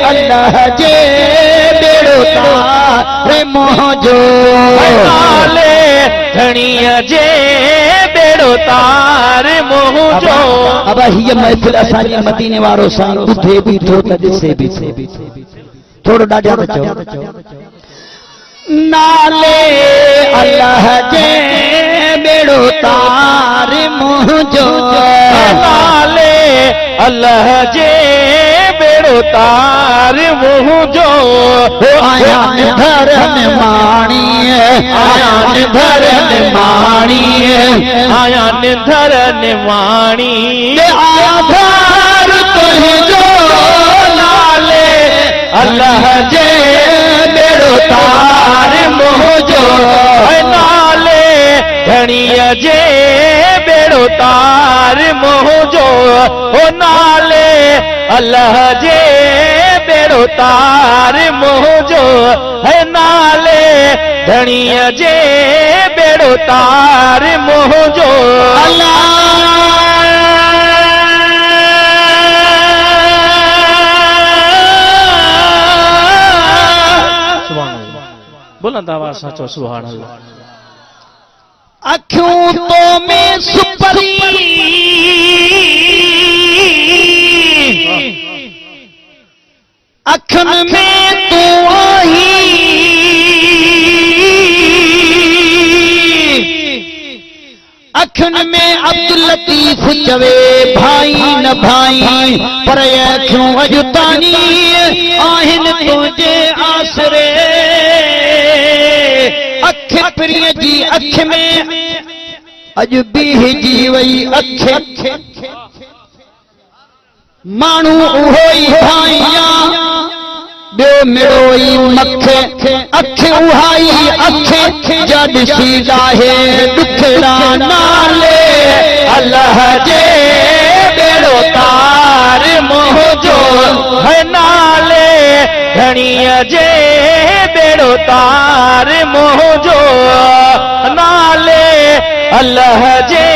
अल्लाह जे बेड़ो तार मोहजो नाले धणीअ जे बेड़ो तार मोहजो। अब हीअ महफ़िल असांजी मदीने वारो साईं ॿुधे बि थो त ॾिसे बि थोरो ॾाढा त चओ नाले अल्लाह जे बेड़ो तार मोहजो नाले अल्लाह जे बेड़ो तार मोहजो। आया धर्म माणीअ आया धर्म माणीअ आया धर्म माणी आधार तुंहिंजो नाले अल्लाह जे बेड़ो तार मोहजो नाले धणीअ जे बेड़ो तार मोहजो। ओ नाले अल्लाह जे बेड़ो तार मोहजो है नाले धणीअ जे बेड़ो तार मोहजो। बुलंद आवाज़ सां चओ सुभान अल्लाह। अखियूं तो में सुपरी अखियुनि में तू आही अखियुनि में अब्दुल लतीफ चवे भाई न भाई पर अखियूं अॼु ताणी आहिनि तुंहिंजे आसरे। अख प्रिय जी अख में अॼु बीहजी वई अख माण्हू उहो ई भाइया ॿियो मिड़ो ई मख अख उहा ई अख जॾ सी लाहे ॾुखड़ा नाले अल्लाह जे बेड़ो तार मोहजो है नाले धणीअ जे बेड़ो तार मोहजो नाले अल्लाह जे